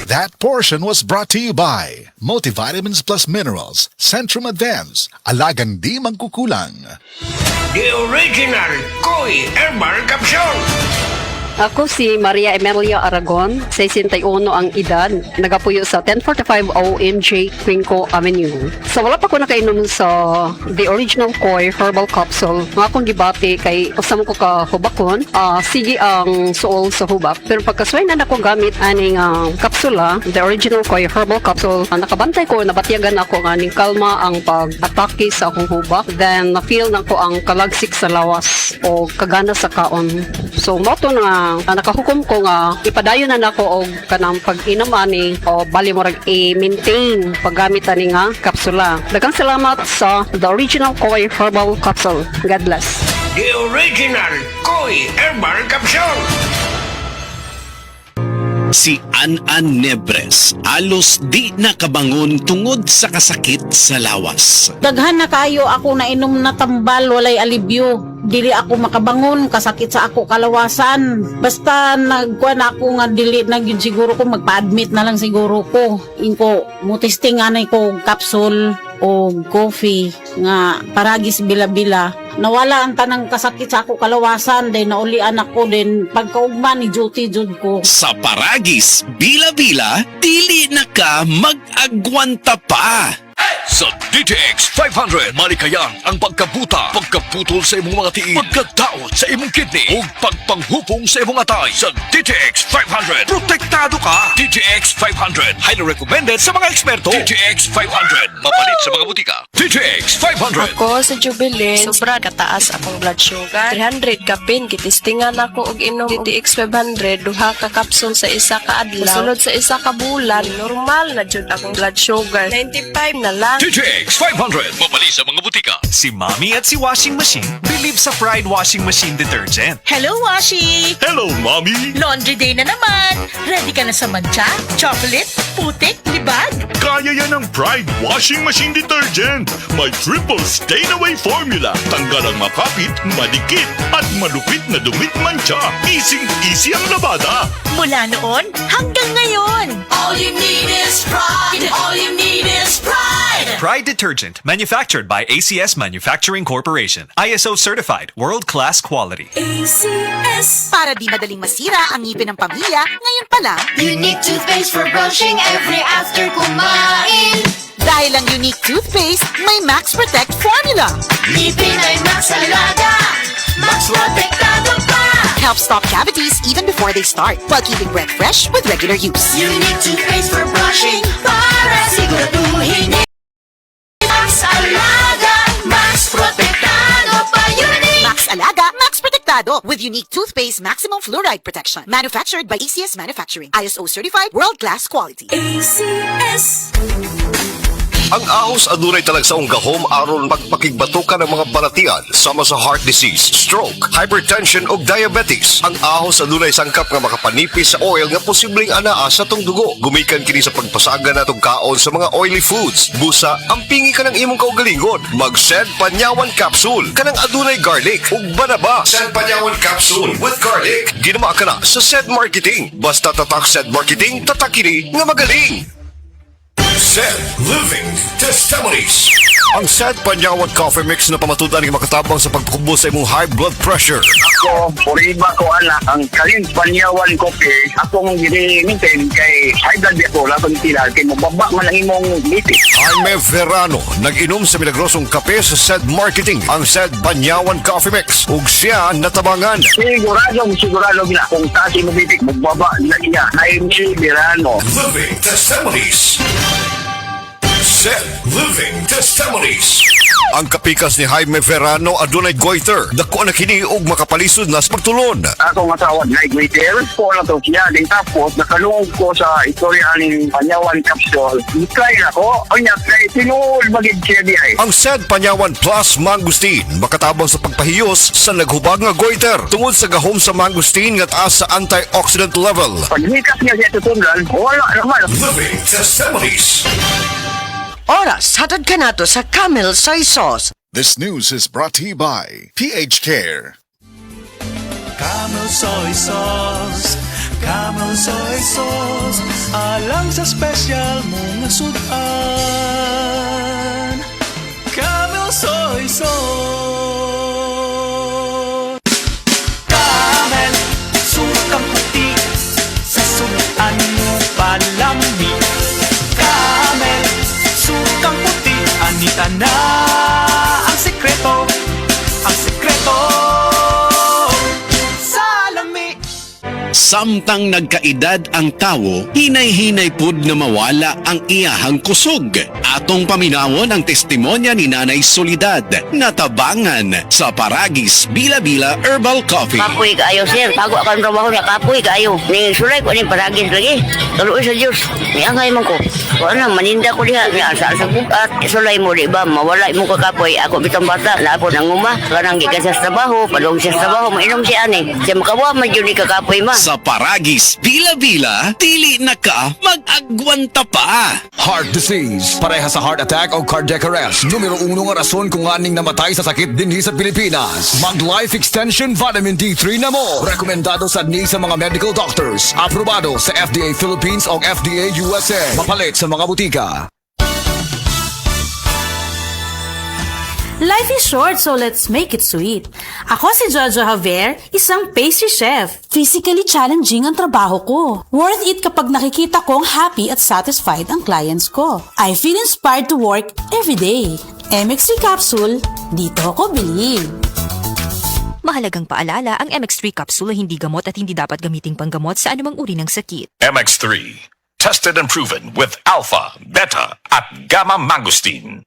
That portion was brought to you by Multivitamins Plus Minerals, Centrum Advance, Alagang Di Magkukulang. The original Koi Herbal Capsule. Ako si Maria Emilia Aragon, 61 ang edad, nagapuyo sa 1045 OMJ Quinco Avenue. So wala pa ko nakainom sa the original Koi Herbal Capsule. Nga akong gibati kay usam ko ka hubakon, sige ang suol sa hubak. Pero pagkasway na ako gamit aning kapsula, the original Koi Herbal Capsule, nakabantay ko, nabatyagan ako nga ning kalma ang pag-atake sa akong hubak. Then na-feel na ko ang kalagsik sa lawas o kagana sa kaon. So moto na nakahukom ko nga ipadayon na nako og kanang pag-inom ani o bali mo rag i-maintain paggamit ani nga kapsula. Daghang salamat sa the original Koi Herbal Capsule. God bless. The original Koi Herbal Capsule. Si An-An Nebres alos di nakabangon tungod sa kasakit sa lawas. Daghan na kayo ako na inom na tambal, walay alibyo. Dili ako makabangon, kasakit sa ako kalawasan. Basta nagkuhan ako nga dili na gyud siguro ko, magpa-admit na lang siguro ko. Inko, mutisting anay ko capsule o coffee nga paragis bila-bila. Nawala ang tanang kasakit sa ako kalawasan, then naulian ako, then pagkaugma ni duty jud ko. Sa paragis, bila-bila, dili na ka mag-agwanta pa. Sa DTX 500, malikayang ang pagkabuta, pagkaputol sa imong mga tiil, pagkadaot sa imong kidney, ug pagpanghupong sa imong atay. Sa DTX 500, protektado ka. DTX 500, highly recommended sa mga eksperto. DTX 500, mapalit sa mga butika. DTX 500. Ako sa Jubilee, sobra kataas akong blood sugar. 300 kapin, kitistingan ako og inom DTX 500, duha ka kapsul sa isa ka adlaw. Sulod sa isa ka bulan, normal na jud akong blood sugar. 95 na lang. DTX 500, mapalit sa mga butika. Si Mommy at si Washing Machine believe sa Pride Washing Machine Detergent. Hello, Washi! Hello, Mommy! Laundry day na naman! Ready ka na sa mancha, chocolate, putik, libag? Kaya yan ang Pride Washing Machine Detergent. May triple stain-away formula. Tanggal ang makapit, madikit, at malupit na dumit mancha. Easy ang labada. Mula noon hanggang ngayon. All you need is pride. All you need is pride. Pride Detergent, manufactured by ACS Manufacturing Corporation. ISO certified, world-class quality. ACS. Para di madaling masira ang ngipin ng pamilya, ngayon pa lang, Unique toothpaste for brushing every after kumain. dahil ang unique toothpaste, may Max Protect formula. Ngipin ay Max Alaga, Max Protektado pa. Helps stop cavities even before they start, while keeping breath fresh with regular use. Unique toothpaste for brushing para siguraduhin Max Alaga, Max Protektado pa. Unique Max Alaga, Max Protectado with unique toothpaste maximum fluoride protection. Manufactured by ACS Manufacturing. ISO certified, world-class quality. ACS. Ang ahos adunay talagsaong gahom aron pagpakigbatukan ng mga balatian sama sa heart disease, stroke, hypertension ug diabetes. Ang ahos adunay sangkap nga makapanipis sa oil nga posibleng anaa sa tong dugo. Gumikan kini sa pagpasaga natong kaon sa mga oily foods. Busa, ampingi ka ng imong kaugalingon. Mag-Sed Panyawan Capsule kanang adunay garlic ug banaba. Sed Panyawan Capsule with garlic. Ginama ka na sa Sed Marketing. Basta tatak Sed Marketing, tatak kini nga magaling. Sed Living Testimonies. Ang Sed Panyawan Coffee Mix na pamatudan ng makatabang sa pagkubo sa imong high blood pressure. Ako, puriba ko anak, ang Kalin Panyawan Coffee, akong gini-maintain kay high blood ako, labang tila, kay mababa man ang imong lipid. Jaime Verano, nag-inom sa milagrosong kape sa Sed Marketing, ang Sed Panyawan Coffee Mix, ug siya natabangan. Sigurado gina, kung taas imong lipid, magbaba na niya. Jaime Verano. Living Testimonies. Sed Living Testimonies. Ang kapikas ni Jaime Verano adunay goiter. Dako na kini og makapalisod na sa pagtulon. Ako nga tawag na Igwiter, ko na to siya. Din tapos, nakalungog ko sa istorya ng Panyawan Capsule. I-try na ko. O niya, kay tinul magig siya di ay. Ang Sed Panyawan Plus Mangustin makatabang sa pagpahiyos sa naghubag nga goiter tungod sa gahom sa mangustin nga taas sa antioxidant level. Pag hikas niya siya tutundan, wala naman. Living Testimonies. Oras, hatod ka na to sa Camel Soy Sauce. This news is brought to you by PH Care. Camel Soy Sauce, Camel Soy Sauce. alang sa special mong sudan. Camel soy soy. Camel, sukang puti, sa sudan mo palami. Camel, sukang puti, anita na ang sekreto, ang sekreto. Salami. Samtang nagkaedad ang tawo, hinay-hinay pud na mawala ang iyahang kusog. Atong paminawon ang testimonya ni Nanay Solidad, natabangan sa Paragis Bila-Bila Herbal Coffee. Kapoy kaayo, sir. Bago akong trabaho niya, kapoy kaayo. Ni sulay ko ni Paragis lagi. Tuloy sa Diyos. Niangay man ko. Kung ano, maninda ko diha. Niasa sa bukat. Sulay mo, di ba? Mawala mo ka kapoy. Ako bitang bata. Na ako nanguma. Kanang gikan sa trabaho. Padong siya sa trabaho. Mainom siya ani. Siya makawa, magyun ni ka kapoy ma. Sa Paragis Bila-Bila, dili na ka mag-agwanta pa. Heart disease, pareha sa heart attack o cardiac arrest. Numero 1 nga rason kung aning namatay sa sakit dinhi sa Pilipinas. Mag Life Extension Vitamin D3 na mo. Rekomendado sa ni sa mga medical doctors. Aprobado sa FDA Philippines o FDA USA. Mapalit sa mga butika. Life is short, so let's make it sweet. Ako si Jojo Javier, isang pastry chef. Physically challenging ang trabaho ko. Worth it kapag nakikita kong happy at satisfied ang clients ko. I feel inspired to work every day. MX3 capsule, dito ako bilhin. Mahalagang paalala, ang MX3 capsule ay hindi gamot at hindi dapat gamiting panggamot sa anumang uri ng sakit. MX3, tested and proven with alpha, beta, at gamma mangosteen.